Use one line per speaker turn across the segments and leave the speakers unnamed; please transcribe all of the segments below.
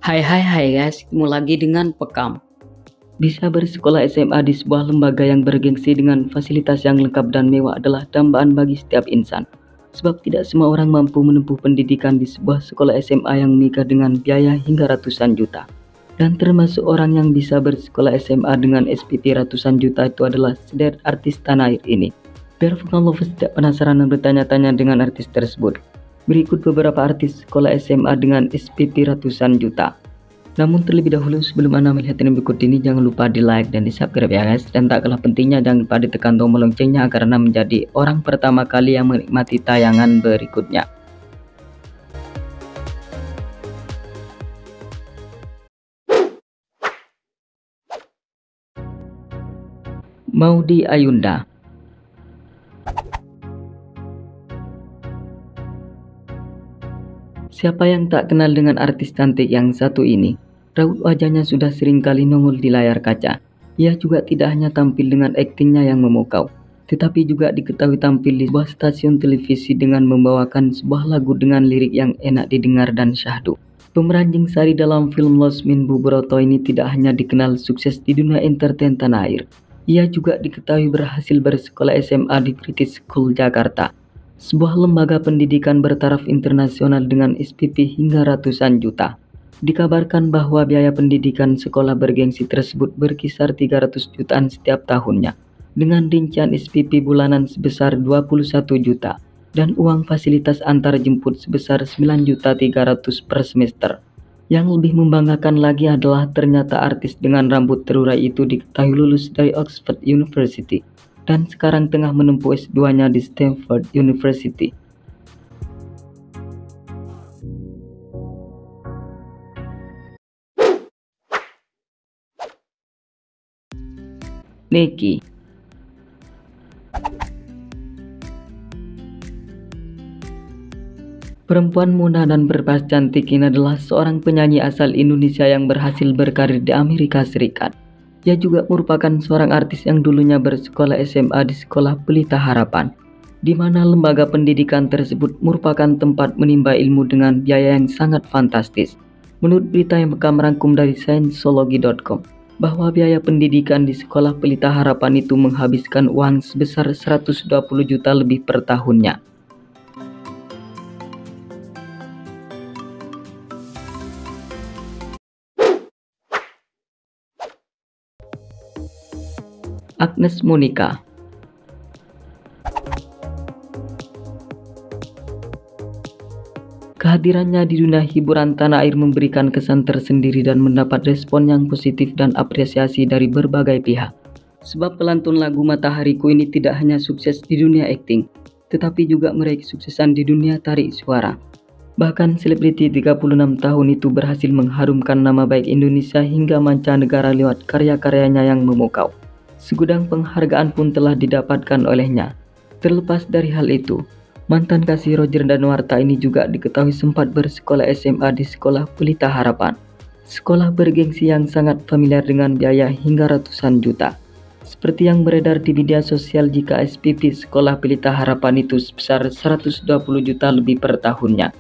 Hai guys, ketemu lagi dengan Pekam. Bisa bersekolah SMA di sebuah lembaga yang bergengsi dengan fasilitas yang lengkap dan mewah adalah dambaan bagi setiap insan. Sebab tidak semua orang mampu menempuh pendidikan di sebuah sekolah SMA yang megah dengan biaya hingga ratusan juta. Dan termasuk orang yang bisa bersekolah SMA dengan SPP ratusan juta itu adalah sederet artis tanah air ini. Biar Pekam Lovers tidak penasaran dan bertanya-tanya dengan artis tersebut, berikut beberapa artis sekolah SMA dengan SPP ratusan juta. Namun terlebih dahulu sebelum Anda melihat yang berikut ini, jangan lupa di like dan di subscribe ya guys. Dan tak kalah pentingnya jangan lupa ditekan tombol loncengnya agar Anda menjadi orang pertama kali yang menikmati tayangan berikutnya. Maudy Ayunda. Siapa yang tak kenal dengan artis cantik yang satu ini? Raut wajahnya sudah sering kali nongol di layar kaca. Ia juga tidak hanya tampil dengan aktingnya yang memukau, tetapi juga diketahui tampil di sebuah stasiun televisi dengan membawakan sebuah lagu dengan lirik yang enak didengar dan syahdu. Pemeran Jing Sari dalam film Los Min Bubroto ini tidak hanya dikenal sukses di dunia entertain tanah air. Ia juga diketahui berhasil bersekolah SMA di British School Jakarta, sebuah lembaga pendidikan bertaraf internasional dengan SPP hingga ratusan juta. Dikabarkan bahwa biaya pendidikan sekolah bergengsi tersebut berkisar 300 jutaan setiap tahunnya, dengan rincian SPP bulanan sebesar 21 juta dan uang fasilitas antar jemput sebesar 9.300.000 per semester. Yang lebih membanggakan lagi adalah ternyata artis dengan rambut terurai itu diketahui lulus dari Oxford University dan sekarang tengah menempuh S2-nya di Stanford University. Nicky. Perempuan muda dan berbalas cantik ini adalah seorang penyanyi asal Indonesia yang berhasil berkarir di Amerika Serikat. Ia juga merupakan seorang artis yang dulunya bersekolah SMA di Sekolah Pelita Harapan, di mana lembaga pendidikan tersebut merupakan tempat menimba ilmu dengan biaya yang sangat fantastis. Menurut berita yang Pekam rangkum dari scienceology.com, bahwa biaya pendidikan di Sekolah Pelita Harapan itu menghabiskan uang sebesar 120 juta lebih per tahunnya. Agnes Monica. Kehadirannya di dunia hiburan tanah air memberikan kesan tersendiri dan mendapat respon yang positif dan apresiasi dari berbagai pihak. Sebab pelantun lagu Matahariku ini tidak hanya sukses di dunia akting, tetapi juga meraih kesuksesan di dunia tarik suara. Bahkan selebriti 36 tahun itu berhasil mengharumkan nama baik Indonesia hingga mancanegara lewat karya-karyanya yang memukau. Segudang penghargaan pun telah didapatkan olehnya. Terlepas dari hal itu, mantan kasih Roger Danuarta ini juga diketahui sempat bersekolah SMA di Sekolah Pelita Harapan, sekolah bergengsi yang sangat familiar dengan biaya hingga ratusan juta. Seperti yang beredar di media sosial jika SPP Sekolah Pelita Harapan itu sebesar 120 juta lebih per tahunnya.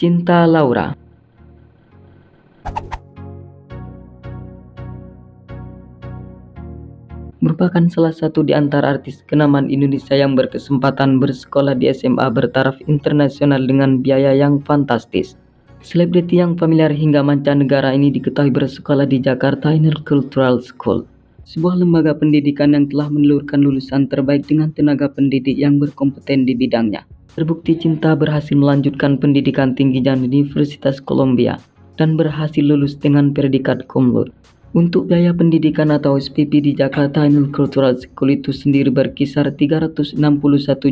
Cinta Laura. Merupakan salah satu di antara artis kenamaan Indonesia yang berkesempatan bersekolah di SMA bertaraf internasional dengan biaya yang fantastis. Selebriti yang familiar hingga mancanegara ini diketahui bersekolah di Jakarta Intercultural School, sebuah lembaga pendidikan yang telah menelurkan lulusan terbaik dengan tenaga pendidik yang berkompeten di bidangnya. Terbukti Cinta berhasil melanjutkan pendidikan tingginya di Universitas Columbia dan berhasil lulus dengan predikat cum laude. Untuk biaya pendidikan atau SPP di Jakarta Intercultural School itu sendiri berkisar 361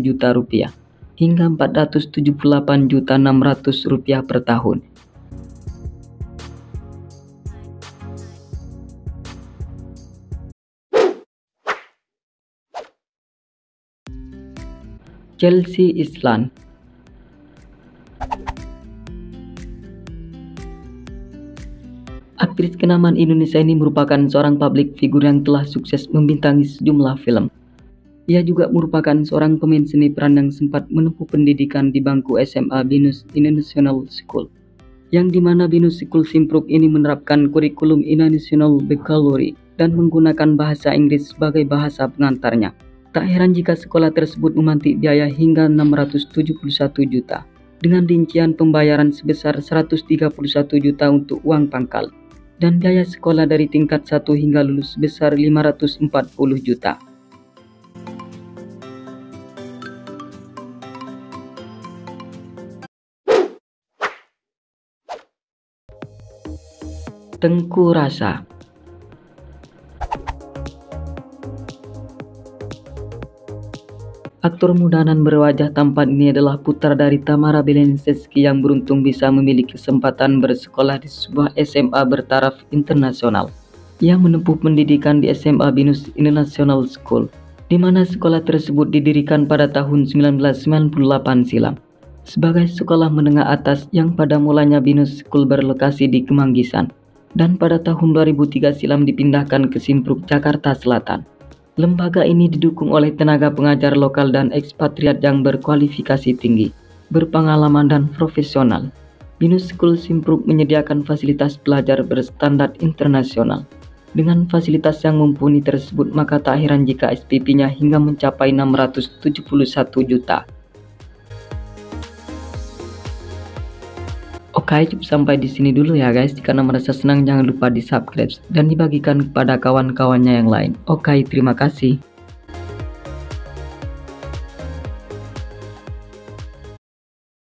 juta rupiah hingga 478 juta 600 rupiah per tahun. Chelsea Islan. Aktris kenamaan Indonesia ini merupakan seorang publik figur yang telah sukses membintangi sejumlah film. Ia juga merupakan seorang pemain seni peran yang sempat menempuh pendidikan di bangku SMA Binus International School, yang dimana Binus School Simpruk ini menerapkan kurikulum International Baccalaureate dan menggunakan bahasa Inggris sebagai bahasa pengantarnya. Tak heran jika sekolah tersebut memantik biaya hingga 671 juta, dengan rincian pembayaran sebesar 131 juta untuk uang pangkal, dan biaya sekolah dari tingkat 1 hingga lulus sebesar 540 juta. Tengku Rasa. Aktor muda dan berwajah tampan ini adalah putra dari Tamara Belenseski yang beruntung bisa memiliki kesempatan bersekolah di sebuah SMA bertaraf internasional. Ia menempuh pendidikan di SMA Binus International School, di mana sekolah tersebut didirikan pada tahun 1998 silam sebagai sekolah menengah atas yang pada mulanya Binus School berlokasi di Kemanggisan dan pada tahun 2003 silam dipindahkan ke Simpruk, Jakarta Selatan. Lembaga ini didukung oleh tenaga pengajar lokal dan ekspatriat yang berkualifikasi tinggi, berpengalaman dan profesional. Binus School Simpruk menyediakan fasilitas belajar berstandar internasional. Dengan fasilitas yang mumpuni tersebut, maka tak heran jika SPP-nya hingga mencapai 671 juta. Oke, cukup sampai di sini dulu ya guys. Jika Anda merasa senang, jangan lupa di subscribe dan dibagikan kepada kawan-kawannya yang lain. Oke, terima kasih.